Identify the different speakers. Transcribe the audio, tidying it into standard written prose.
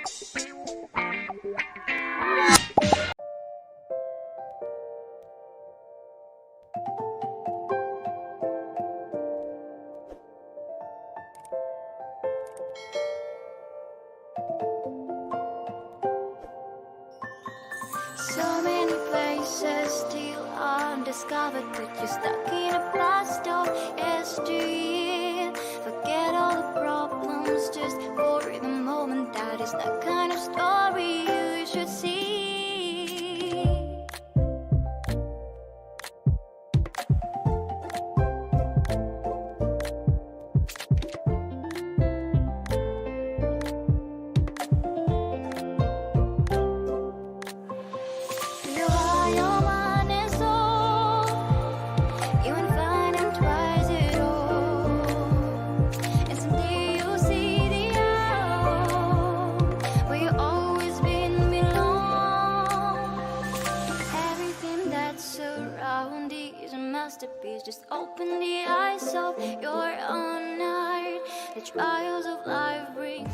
Speaker 1: So many places still undiscovered, but you're stuck in a blast of yesteryear. Forget all the problems just for the moment. That is the kind of story you should see. Just open the eyes of your own heart. The trials of life bring